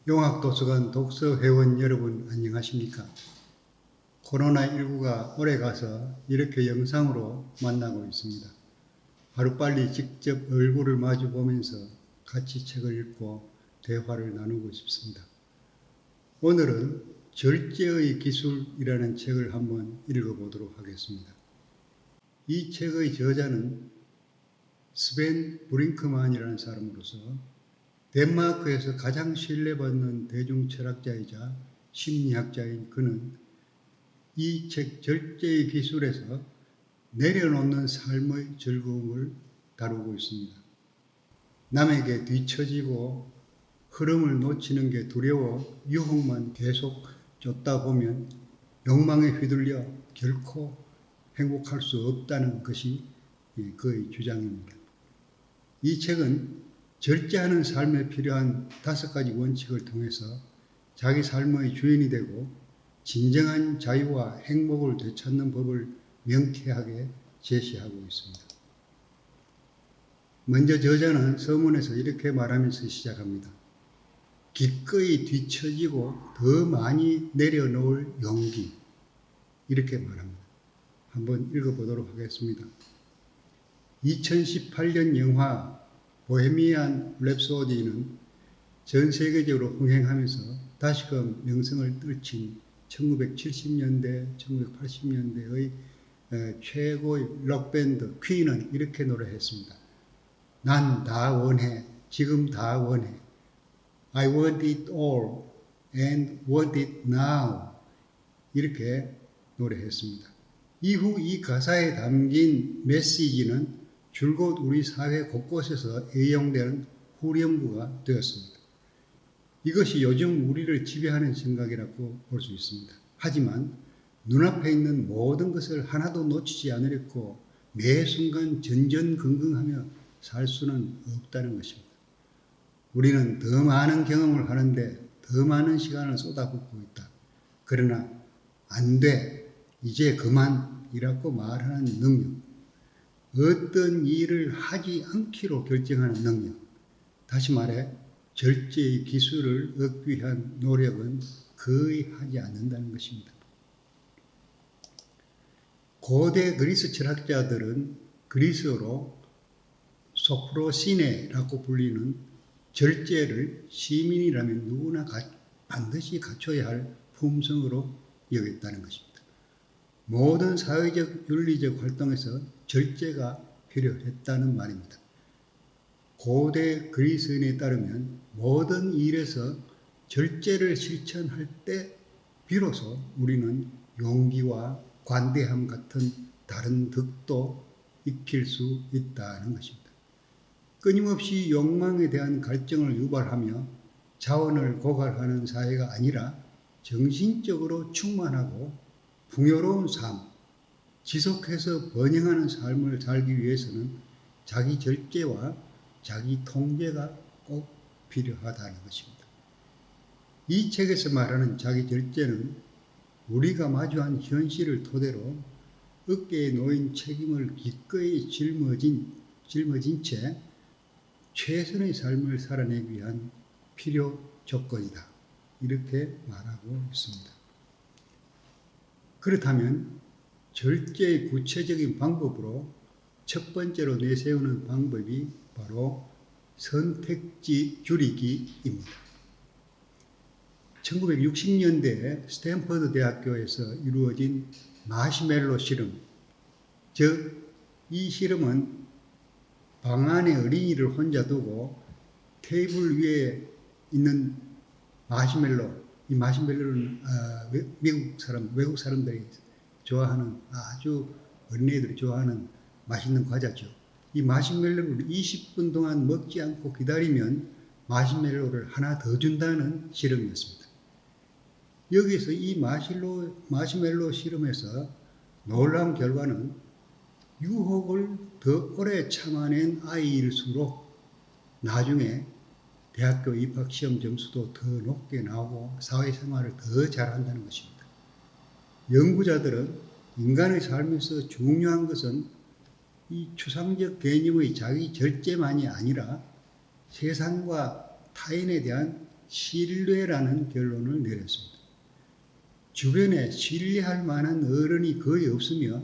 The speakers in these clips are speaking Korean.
용학도서관 독서회원 여러분 안녕하십니까? 코로나19가 오래가서 이렇게 영상으로 만나고 있습니다. 하루빨리 직접 얼굴을 마주 보면서 같이 책을 읽고 대화를 나누고 싶습니다. 오늘은 절제의 기술이라는 책을 한번 읽어보도록 하겠습니다. 이 책의 저자는 스벤 브링크만이라는 사람으로서 덴마크에서 가장 신뢰받는 대중철학자이자 심리학자인 그는 이 책 절제의 기술에서 내려놓는 삶의 즐거움을 다루고 있습니다. 남에게 뒤처지고 흐름을 놓치는 게 두려워 유혹만 계속 쫓다 보면 욕망에 휘둘려 결코 행복할 수 없다는 것이 그의 주장입니다. 이 책은 절제하는 삶에 필요한 5가지 원칙을 통해서 자기 삶의 주인이 되고 진정한 자유와 행복을 되찾는 법을 명쾌하게 제시하고 있습니다. 먼저 저자는 서문에서 이렇게 말하면서 시작합니다. 기꺼이 뒤처지고 더 많이 내려놓을 용기, 이렇게 말합니다. 한번 읽어보도록 하겠습니다. 2018년 영화 보헤미안 랩소디는 전 세계적으로 흥행하면서 다시금 명성을 떨친 1970년대, 1980년대의 최고의 록밴드 퀸은 이렇게 노래했습니다. 난 다 원해, 지금 다 원해. I want it all and want it now. 이렇게 노래했습니다. 이후 이 가사에 담긴 메시지는 줄곧 우리 사회 곳곳에서 애용되는 후렴구가 되었습니다. 이것이 요즘 우리를 지배하는 생각이라고 볼 수 있습니다. 하지만 눈앞에 있는 모든 것을 하나도 놓치지 않으려고 매 순간 전전긍긍하며 살 수는 없다는 것입니다. 우리는 더 많은 경험을 하는데 더 많은 시간을 쏟아붓고 있다. 그러나 안 돼, 이제 그만이라고 말하는 능력, 어떤 일을 하지 않기로 결정하는 능력, 다시 말해 절제의 기술을 얻기 위한 노력은 거의 하지 않는다는 것입니다. 고대 그리스 철학자들은 그리스어로 소프로시네라고 불리는 절제를 시민이라면 누구나 반드시 갖춰야 할 품성으로 여겼다는 것입니다. 모든 사회적 윤리적 활동에서 절제가 필요했다는 말입니다. 고대 그리스인에 따르면 모든 일에서 절제를 실천할 때 비로소 우리는 용기와 관대함 같은 다른 덕도 익힐 수 있다는 것입니다. 끊임없이 욕망에 대한 갈증을 유발하며 자원을 고갈하는 사회가 아니라 정신적으로 충만하고 풍요로운 삶, 지속해서 번영하는 삶을 살기 위해서는 자기 절제와 자기 통제가 꼭 필요하다는 것입니다. 이 책에서 말하는 자기 절제는 우리가 마주한 현실을 토대로 어깨에 놓인 책임을 기꺼이 짊어진 채 최선의 삶을 살아내기 위한 필요 조건이다. 이렇게 말하고 있습니다. 그렇다면 절제의 구체적인 방법으로 첫 번째로 내세우는 방법이 바로 선택지 줄이기입니다. 1960년대 스탠퍼드 대학교에서 이루어진 마시멜로 실험, 즉 이 실험은 방 안에 어린이를 혼자 두고 테이블 위에 있는 마시멜로, 이 마시멜로는 외국 사람들이 좋아하는, 아주 어린애들이 좋아하는 맛있는 과자죠. 이 마시멜로를 20분 동안 먹지 않고 기다리면 마시멜로를 하나 더 준다는 실험이었습니다. 여기서 이 마시멜로 실험에서 놀라운 결과는 유혹을 더 오래 참아낸 아이일수록 나중에 대학교 입학 시험 점수도 더 높게 나오고 사회생활을 더 잘한다는 것입니다. 연구자들은 인간의 삶에서 중요한 것은 이 추상적 개념의 자기 절제만이 아니라 세상과 타인에 대한 신뢰라는 결론을 내렸습니다. 주변에 신뢰할 만한 어른이 거의 없으며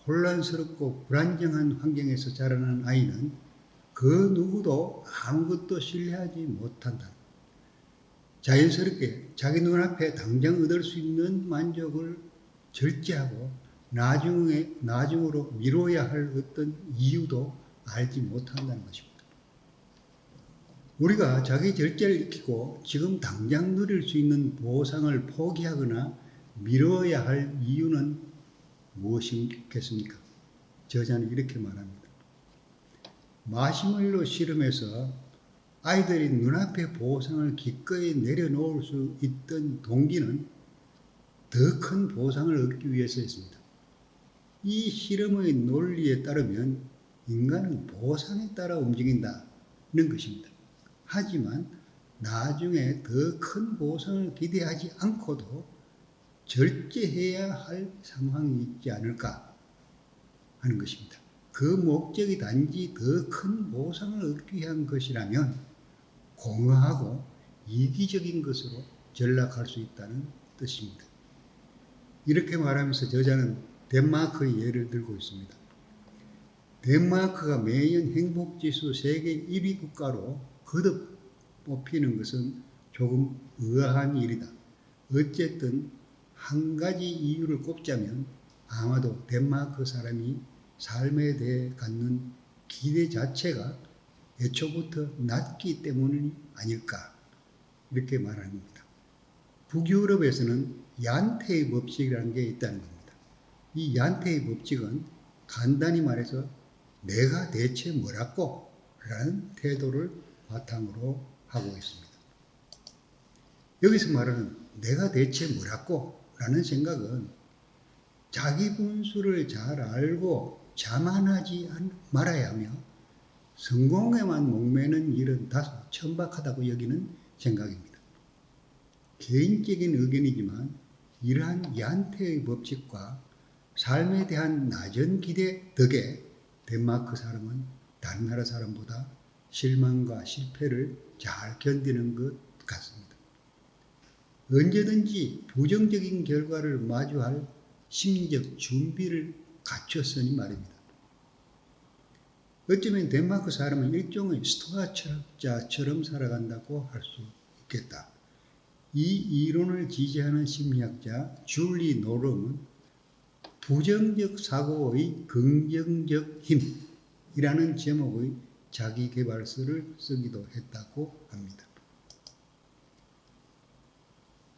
혼란스럽고 불안정한 환경에서 자라는 아이는 그 누구도 아무것도 신뢰하지 못한다. 자연스럽게 자기 눈앞에 당장 얻을 수 있는 만족을 절제하고 나중으로 미뤄야 할 어떤 이유도 알지 못한다는 것입니다. 우리가 자기 절제를 익히고 지금 당장 누릴 수 있는 보상을 포기하거나 미뤄야 할 이유는 무엇이겠습니까? 저자는 이렇게 말합니다. 마시멜로 실험에서 아이들이 눈앞에 보상을 기꺼이 내려놓을 수 있던 동기는 더 큰 보상을 얻기 위해서였습니다. 이 실험의 논리에 따르면 인간은 보상에 따라 움직인다는 것입니다. 하지만 나중에 더 큰 보상을 기대하지 않고도 절제해야 할 상황이 있지 않을까 하는 것입니다. 그 목적이 단지 더 큰 보상을 얻기 위한 것이라면 공허하고 이기적인 것으로 전락할 수 있다는 뜻입니다. 이렇게 말하면서 저자는 덴마크의 예를 들고 있습니다. 덴마크가 매년 행복지수 세계 1위 국가로 거듭 뽑히는 것은 조금 의아한 일이다. 어쨌든 한 가지 이유를 꼽자면 아마도 덴마크 사람이 삶에 대해 갖는 기대 자체가 애초부터 낮기 때문이 아닐까 이렇게 말하는 겁니다. 북유럽에서는 얀테의 법칙이라는 게 있다는 겁니다. 이 얀테의 법칙은 간단히 말해서 내가 대체 뭐라고? 라는 태도를 바탕으로 하고 있습니다. 여기서 말하는 내가 대체 뭐라고? 라는 생각은 자기 분수를 잘 알고 자만하지 말아야 하며 성공에만 목매는 일은 다소 천박하다고 여기는 생각입니다. 개인적인 의견이지만 이러한 얀테의 법칙과 삶에 대한 낮은 기대 덕에 덴마크 사람은 다른 나라 사람보다 실망과 실패를 잘 견디는 것 같습니다. 언제든지 부정적인 결과를 마주할 심리적 준비를 갖췄으니 말입니다. 어쩌면 덴마크 사람은 일종의 스토아 철학자처럼 살아간다고 할 수 있겠다. 이 이론을 지지하는 심리학자 줄리 노름은 부정적 사고의 긍정적 힘이라는 제목의 자기계발서를 쓰기도 했다고 합니다.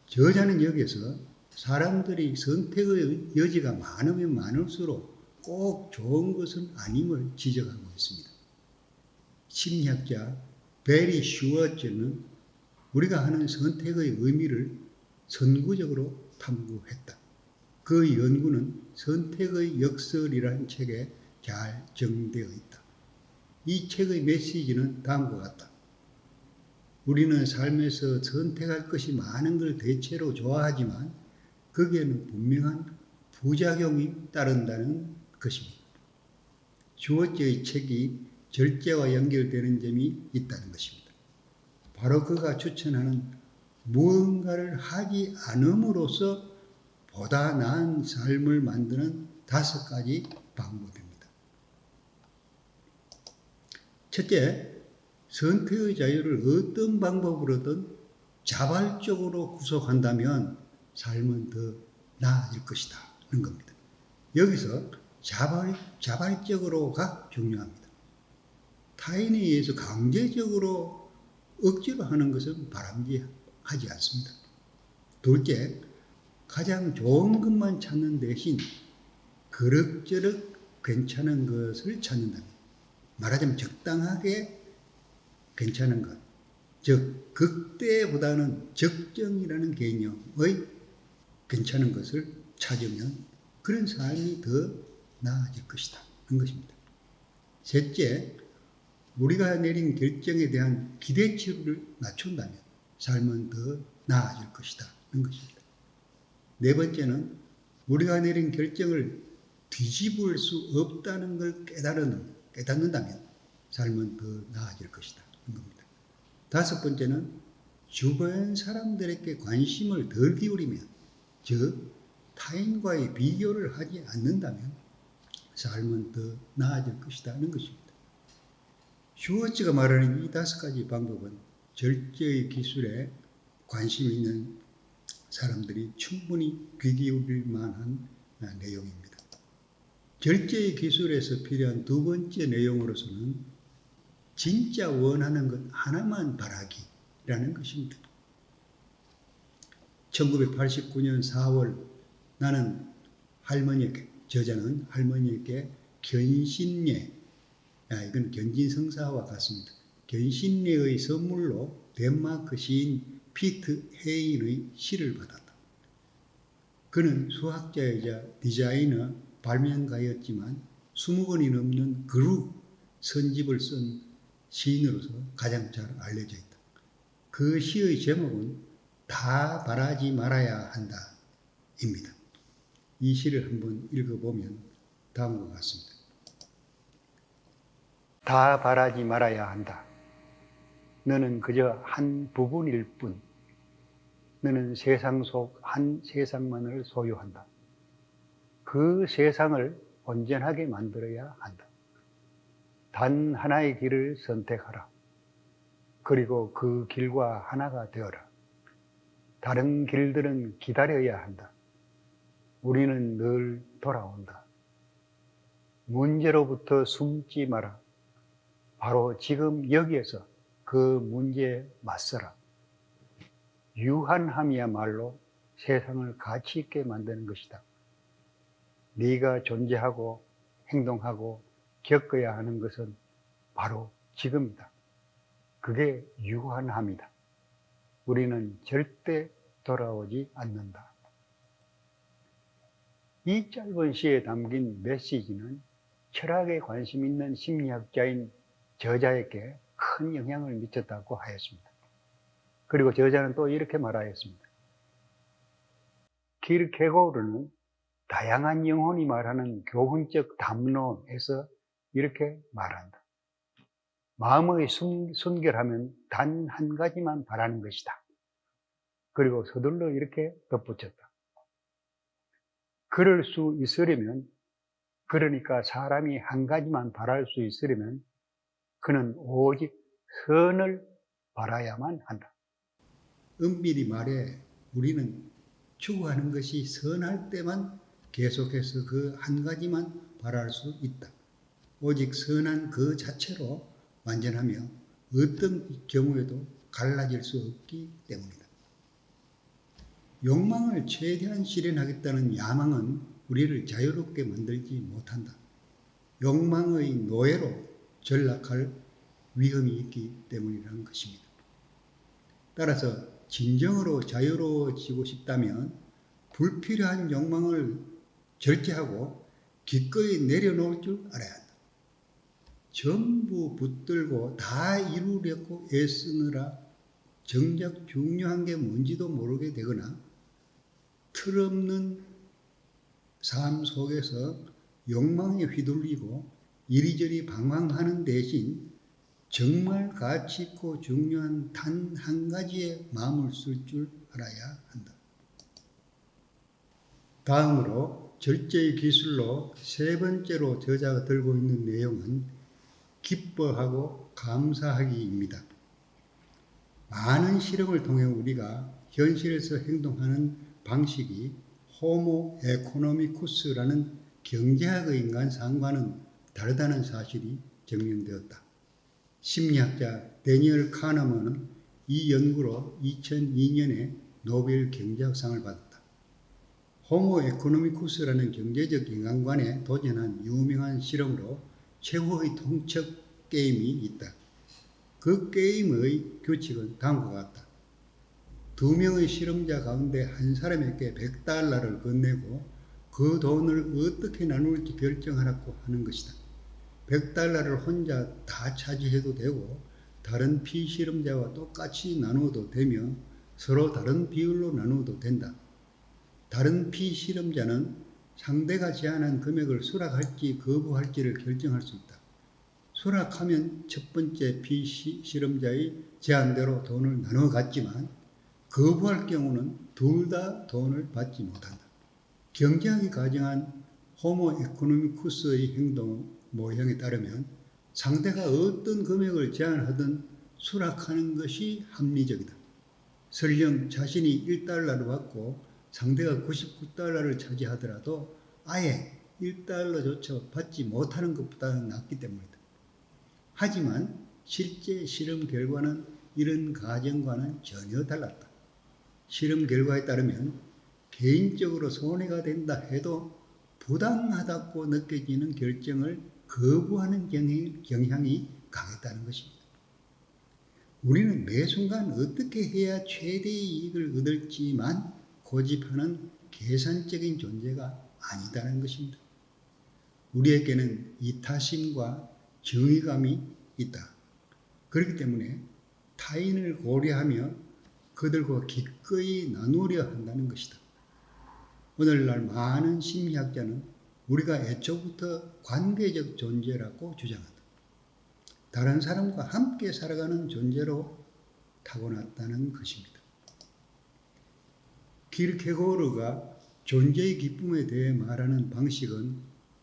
저자는 여기에서 사람들이 선택의 여지가 많으면 많을수록 꼭 좋은 것은 아님을 지적하고 있습니다. 심리학자 베리 슈워츠는 우리가 하는 선택의 의미를 선구적으로 탐구했다. 그 연구는 선택의 역설이라는 책에 잘 정리되어 있다. 이 책의 메시지는 다음과 같다. 우리는 삶에서 선택할 것이 많은 걸 대체로 좋아하지만 거기에는 분명한 부작용이 따른다는 것입니다. 슈워츠의 책이 절제와 연결되는 점이 있다는 것입니다. 바로 그가 추천하는 무언가를 하지 않음으로써 보다 나은 삶을 만드는 5가지 방법입니다. 첫째, 선택의 자유를 어떤 방법으로든 자발적으로 구속한다면 삶은 더 나아질 것이다 하는 겁니다. 여기서 자발적으로가 중요합니다. 타인에 의해서 강제적으로 억지로 하는 것은 바람직하지 않습니다. 둘째, 가장 좋은 것만 찾는 대신 그럭저럭 괜찮은 것을 찾는다. 말하자면 적당하게 괜찮은 것, 즉 극대보다는 적정이라는 개념의 괜찮은 것을 찾으면 그런 삶이 더 나아질 것이다 하는 것입니다. 셋째, 우리가 내린 결정에 대한 기대치를 낮춘다면 삶은 더 나아질 것이다 하는 것입니다. 네 번째는 우리가 내린 결정을 뒤집을 수 없다는 걸 깨닫는다면 삶은 더 나아질 것이다. 겁니다. 다섯 번째는 주변 사람들에게 관심을 덜 기울이면, 즉 타인과의 비교를 하지 않는다면 삶은 더 나아질 것이라는 것입니다. 슈워츠가 말하는 이 다섯 가지 방법은 절제의 기술에 관심 있는 사람들이 충분히 귀 기울일 만한 내용입니다. 절제의 기술에서 필요한 두 번째 내용으로서는 진짜 원하는 것 하나만 바라기라는 것입니다. 1989년 4월 나는 할머니에게, 저자는 할머니에게 견신례, 이건 견진성사와 같습니다. 견신례의 선물로 덴마크 시인 피트 헤인의 시를 받았다. 그는 수학자이자 디자이너, 발명가였지만 20권이 넘는 그룹 선집을 쓴 시인으로서 가장 잘 알려져 있다. 그 시의 제목은 다 바라지 말아야 한다 입니다. 이 시를 한번 읽어보면 다음과 같습니다. 다 바라지 말아야 한다. 너는 그저 한 부분일 뿐. 너는 세상 속 한 세상만을 소유한다. 그 세상을 온전하게 만들어야 한다. 단 하나의 길을 선택하라. 그리고 그 길과 하나가 되어라. 다른 길들은 기다려야 한다. 우리는 늘 돌아온다. 문제로부터 숨지 마라. 바로 지금 여기에서 그 문제에 맞서라. 유한함이야말로 세상을 가치 있게 만드는 것이다. 네가 존재하고 행동하고 겪어야 하는 것은 바로 지금이다. 그게 유한함이다. 우리는 절대 돌아오지 않는다. 이 짧은 시에 담긴 메시지는 철학에 관심 있는 심리학자인 저자에게 큰 영향을 미쳤다고 하였습니다. 그리고 저자는 또 이렇게 말하였습니다. 키르케고르는 다양한 영혼이 말하는 교훈적 담론에서 이렇게 말한다. 마음의 순결하면 단 한 가지만 바라는 것이다. 그리고 서둘러 이렇게 덧붙였다. 그럴 수 있으려면, 그러니까 사람이 한 가지만 바랄 수 있으려면 그는 오직 선을 바라야만 한다. 엄밀히 말해 우리는 추구하는 것이 선할 때만 계속해서 그 한 가지만 바랄 수 있다. 오직 선한 그 자체로 완전하며 어떤 경우에도 갈라질 수 없기 때문이다. 욕망을 최대한 실현하겠다는 야망은 우리를 자유롭게 만들지 못한다. 욕망의 노예로 전락할 위험이 있기 때문이라는 것입니다. 따라서 진정으로 자유로워지고 싶다면 불필요한 욕망을 절제하고 기꺼이 내려놓을 줄 알아야 한다. 전부 붙들고 다 이루려고 애쓰느라 정작 중요한 게 뭔지도 모르게 되거나 틀없는 삶 속에서 욕망에 휘둘리고 이리저리 방황하는 대신 정말 가치 있고 중요한 단 한 가지에 마음을 쓸 줄 알아야 한다. 다음으로 절제의 기술로 세 번째로 저자가 들고 있는 내용은 기뻐하고 감사하기입니다. 많은 실험을 통해 우리가 현실에서 행동하는 방식이 호모 에코노미쿠스라는 경제학의 인간상과는 다르다는 사실이 증명되었다. 심리학자 데니얼 카너먼은 이 연구로 2002년에 노벨 경제학상을 받았다. 호모 에코노미쿠스라는 경제적 인간관에 도전한 유명한 실험으로 최후의 통첩 게임이 있다. 그 게임의 규칙은 다음과 같다. 두 명의 실험자 가운데 한 사람에게 $100를 건네고 그 돈을 어떻게 나눌지 결정하라고 하는 것이다. $100를 혼자 다 차지해도 되고 다른 피실험자와 똑같이 나누어도 되며 서로 다른 비율로 나누어도 된다. 다른 피실험자는 상대가 제안한 금액을 수락할지 거부할지를 결정할 수 있다. 수락하면 첫 번째 피실험자의 제안대로 돈을 나눠 갖지만 거부할 경우는 둘 다 돈을 받지 못한다. 경제학이 가정한 호모 에코노미쿠스의 행동 모형에 따르면 상대가 어떤 금액을 제안하든 수락하는 것이 합리적이다. 설령 자신이 1달러를 받고 상대가 99달러를 차지하더라도 아예 1달러조차 받지 못하는 것보다는 낫기 때문이다. 하지만 실제 실험 결과는 이런 가정과는 전혀 달랐다. 실험 결과에 따르면 개인적으로 손해가 된다 해도 부당하다고 느껴지는 결정을 거부하는 경향이 강했다는 것입니다. 우리는 매 순간 어떻게 해야 최대의 이익을 얻을지만 고집하는 계산적인 존재가 아니다는 것입니다. 우리에게는 이타심과 정의감이 있다. 그렇기 때문에 타인을 고려하며 그들과 기꺼이 나누려 한다는 것이다. 오늘날 많은 심리학자는 우리가 애초부터 관계적 존재라고 주장한다. 다른 사람과 함께 살아가는 존재로 타고났다는 것입니다. 키르케고르가 존재의 기쁨에 대해 말하는 방식은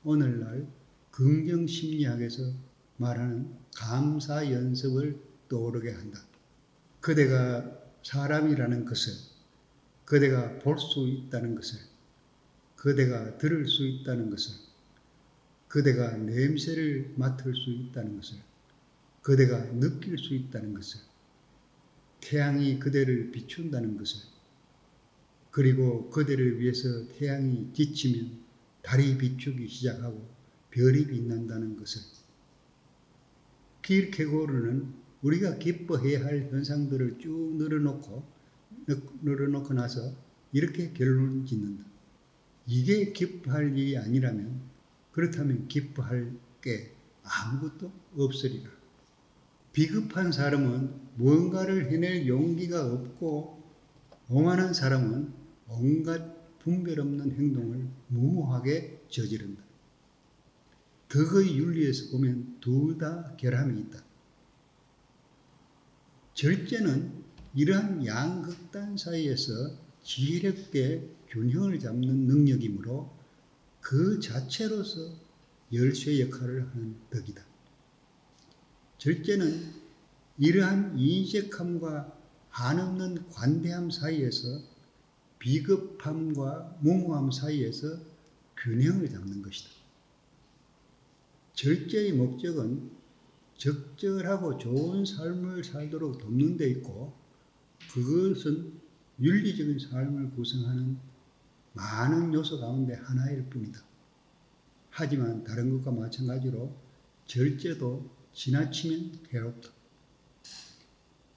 오늘날 긍정심리학에서 말하는 감사 연습을 떠오르게 한다. 그대가 사람이라는 것을, 그대가 볼 수 있다는 것을, 그대가 들을 수 있다는 것을, 그대가 냄새를 맡을 수 있다는 것을, 그대가 느낄 수 있다는 것을, 태양이 그대를 비춘다는 것을, 그리고 그대를 위해서 태양이 지치면 달이 비추기 시작하고 별이 빛난다는 것을. 키르케고르는 우리가 기뻐해야 할 현상들을 쭉 늘어놓고 나서 이렇게 결론을 짓는다. 이게 기뻐할 일이 아니라면 그렇다면 기뻐할 게 아무것도 없으리라. 비급한 사람은 무언가를 해낼 용기가 없고 오만한 사람은 온갖 분별 없는 행동을 무모하게 저지른다. 덕의 윤리에서 보면 둘 다 결함이 있다. 절제는 이러한 양극단 사이에서 지혜롭게 균형을 잡는 능력이므로 그 자체로서 열쇠 역할을 하는 덕이다. 절제는 이러한 인색함과 한없는 관대함 사이에서 비겁함과 무모함 사이에서 균형을 잡는 것이다. 절제의 목적은 적절하고 좋은 삶을 살도록 돕는 데 있고 그것은 윤리적인 삶을 구성하는 많은 요소 가운데 하나일 뿐이다. 하지만 다른 것과 마찬가지로 절제도 지나치면 괴롭다.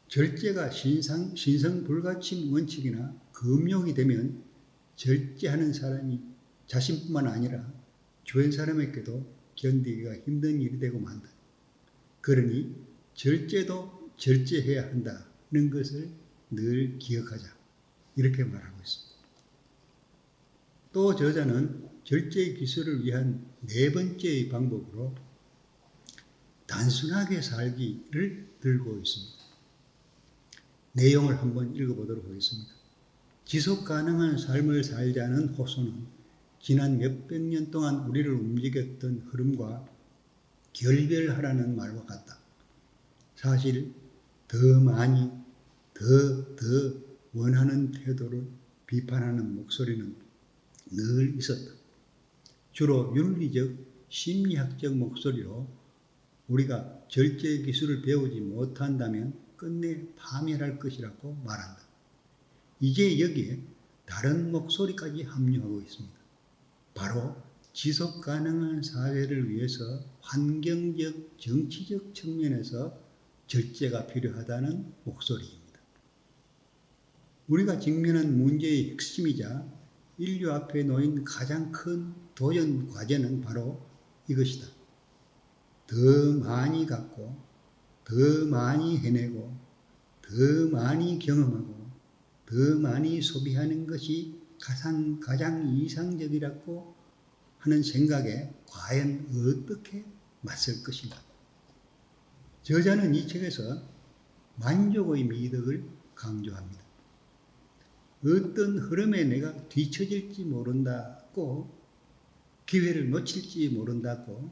절제가 신성불가침 원칙이나 금욕이 되면 절제하는 사람이 자신뿐만 아니라 주변 사람에게도 견디기가 힘든 일이 되고 만다. 그러니 절제도 절제해야 한다는 것을 늘 기억하자. 이렇게 말하고 있습니다. 또 저자는 절제의 기술을 위한 네 번째의 방법으로 단순하게 살기를 들고 있습니다. 내용을 한번 읽어보도록 하겠습니다. 지속 가능한 삶을 살자는 호소는 지난 몇백 년 동안 우리를 움직였던 흐름과 결별하라는 말과 같다. 사실 더 많이, 더 원하는 태도를 비판하는 목소리는 늘 있었다. 주로 윤리적, 심리학적 목소리로 우리가 절제 기술을 배우지 못한다면 끝내 파멸할 것이라고 말한다. 이제 여기에 다른 목소리까지 합류하고 있습니다. 바로 지속 가능한 사회를 위해서 환경적, 정치적 측면에서 절제가 필요하다는 목소리입니다. 우리가 직면한 문제의 핵심이자 인류 앞에 놓인 가장 큰 도전 과제는 바로 이것이다. 더 많이 갖고, 더 많이 해내고, 더 많이 경험하고, 더 많이 소비하는 것이 가장 이상적이라고 하는 생각에 과연 어떻게 맞설 것인가? 저자는 이 책에서 만족의 미덕을 강조합니다. 어떤 흐름에 내가 뒤처질지 모른다고, 기회를 놓칠지 모른다고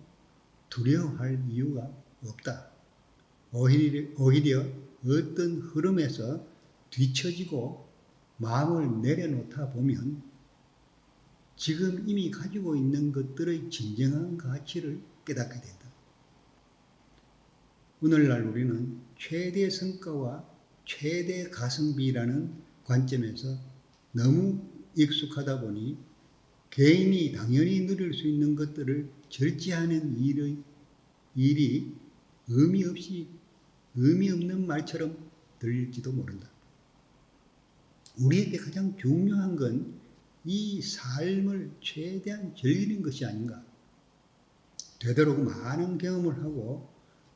두려워할 이유가 없다. 오히려 어떤 흐름에서 뒤처지고 마음을 내려놓다 보면 지금 이미 가지고 있는 것들의 진정한 가치를 깨닫게 된다. 오늘날 우리는 최대 성과와 최대 가성비라는 관점에서 너무 익숙하다 보니 개인이 당연히 누릴 수 있는 것들을 절제하는 일이 의미 없는 말처럼 들릴지도 모른다. 우리에게 가장 중요한 건 이 삶을 최대한 즐기는 것이 아닌가. 되도록 많은 경험을 하고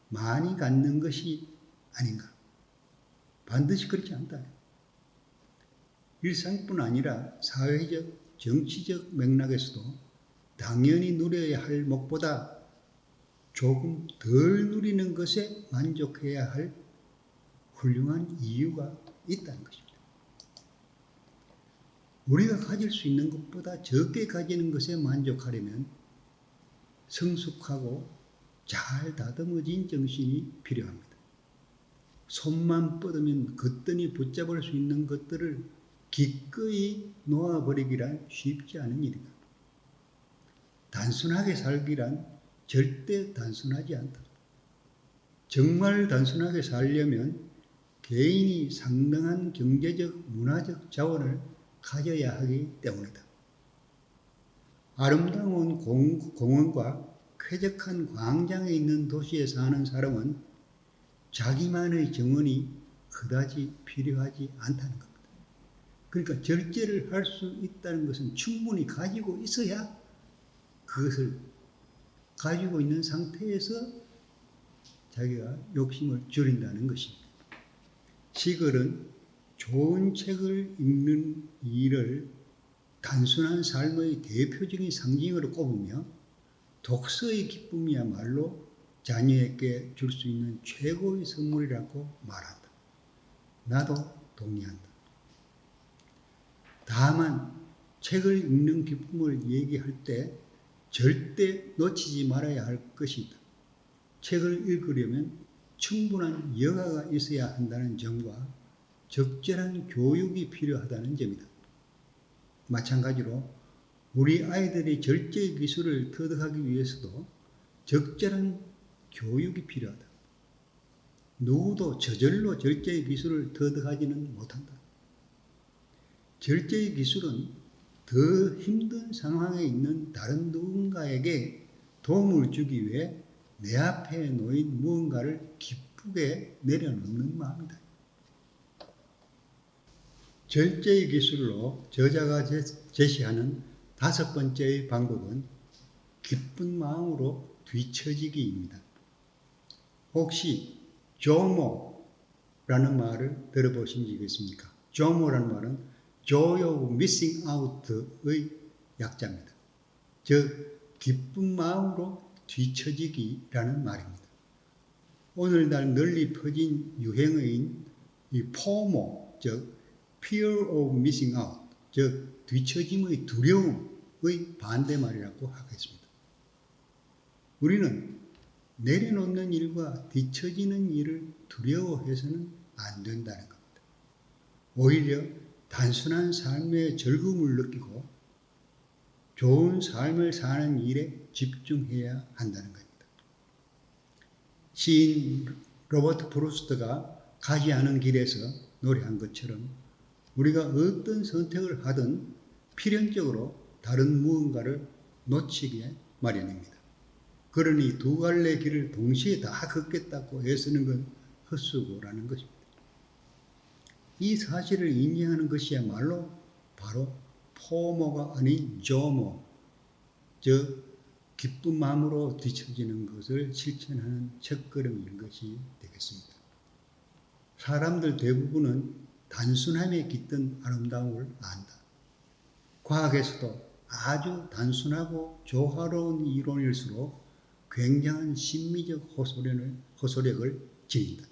많이 갖는 것이 아닌가. 반드시 그렇지 않다. 일상뿐 아니라 사회적, 정치적 맥락에서도 당연히 누려야 할 목보다 조금 덜 누리는 것에 만족해야 할 훌륭한 이유가 있다는 것입니다. 우리가 가질 수 있는 것보다 적게 가지는 것에 만족하려면 성숙하고 잘 다듬어진 정신이 필요합니다. 손만 뻗으면 거뜬히 붙잡을 수 있는 것들을 기꺼이 놓아버리기란 쉽지 않은 일이다. 단순하게 살기란 절대 단순하지 않다. 정말 단순하게 살려면 개인이 상당한 경제적, 문화적 자원을 가져야 하기 때문이다. 아름다운 공원과 쾌적한 광장에 있는 도시에 사는 사람은 자기만의 정원이 그다지 필요하지 않다는 겁니다. 그러니까 절제를 할 수 있다는 것은 충분히 가지고 있어야 그것을 가지고 있는 상태에서 자기가 욕심을 줄인다는 것입니다. 시글은 좋은 책을 읽는 일을 단순한 삶의 대표적인 상징으로 꼽으며 독서의 기쁨이야말로 자녀에게 줄 수 있는 최고의 선물이라고 말한다. 나도 동의한다. 다만 책을 읽는 기쁨을 얘기할 때 절대 놓치지 말아야 할 것이 있다. 책을 읽으려면 충분한 여가가 있어야 한다는 점과 적절한 교육이 필요하다는 점이다. 마찬가지로 우리 아이들이 절제의 기술을 터득하기 위해서도 적절한 교육이 필요하다. 누구도 저절로 절제의 기술을 터득하지는 못한다. 절제의 기술은 더 힘든 상황에 있는 다른 누군가에게 도움을 주기 위해 내 앞에 놓인 무언가를 기쁘게 내려놓는 마음이다. 절제의 기술로 저자가 제시하는 5번째의 방법은 기쁜 마음으로 뒤처지기입니다. 혹시 조모라는 말을 들어보신 적 있습니까? 조모라는 말은 Joy of Missing Out의 약자입니다. 즉 기쁜 마음으로 뒤처지기라는 말입니다. 오늘날 널리 퍼진 유행어인 이 포모, 즉 Fear of Missing Out, 즉 뒤처짐의 두려움의 반대말이라고 하겠습니다. 우리는 내려놓는 일과 뒤처지는 일을 두려워해서는 안 된다는 겁니다. 오히려 단순한 삶의 즐거움을 느끼고 좋은 삶을 사는 일에 집중해야 한다는 겁니다. 시인 로버트 프루스트가 가지 않은 길에서 노래한 것처럼 우리가 어떤 선택을 하든 필연적으로 다른 무언가를 놓치게 마련입니다. 그러니 두 갈래 길을 동시에 다 걷겠다고 애쓰는 건 헛수고라는 것입니다. 이 사실을 인정하는 것이야말로 바로 포모가 아닌 조모, 즉 기쁜 마음으로 뒤처지는 것을 실천하는 첫걸음인 것이 되겠습니다. 사람들 대부분은 단순함에 깃든 아름다움을 안다. 과학에서도 아주 단순하고 조화로운 이론일수록 굉장한 심미적 호소력을 지닌다.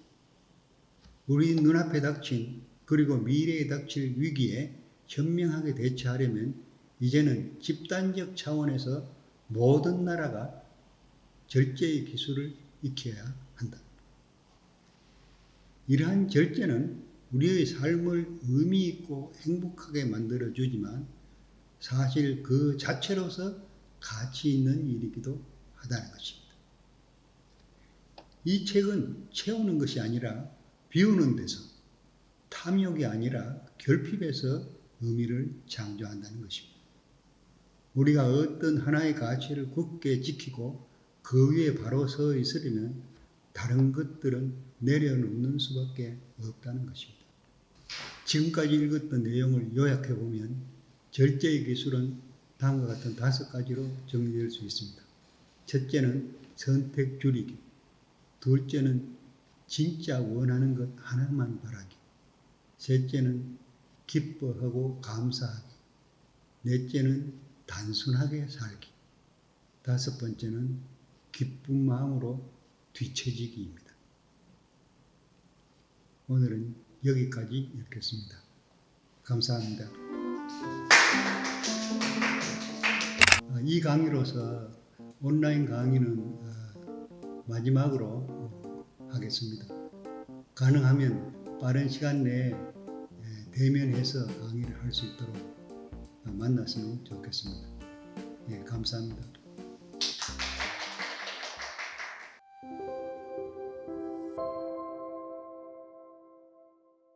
우리 눈앞에 닥친 그리고 미래에 닥칠 위기에 현명하게 대처하려면 이제는 집단적 차원에서 모든 나라가 절제의 기술을 익혀야 한다. 이러한 절제는 우리의 삶을 의미 있고 행복하게 만들어주지만 사실 그 자체로서 가치 있는 일이기도 하다는 것입니다. 이 책은 채우는 것이 아니라 비우는 데서, 탐욕이 아니라 결핍에서 의미를 창조한다는 것입니다. 우리가 어떤 하나의 가치를 굳게 지키고 그 위에 바로 서 있으려면 다른 것들은 내려놓는 수밖에 없다는 것입니다. 지금까지 읽었던 내용을 요약해 보면 절제의 기술은 다음과 같은 5가지로 정리될 수 있습니다. 첫째는 선택 줄이기, 둘째는 진짜 원하는 것 하나만 바라기, 셋째는 기뻐하고 감사하기, 넷째는 단순하게 살기, 5번째는 기쁜 마음으로 뒤처지기입니다. 오늘은 여기까지 읽겠습니다. 감사합니다. 이 강의로서 온라인 강의는 마지막으로 하겠습니다. 가능하면 빠른 시간 내에 대면해서 강의를 할 수 있도록 만났으면 좋겠습니다. 감사합니다.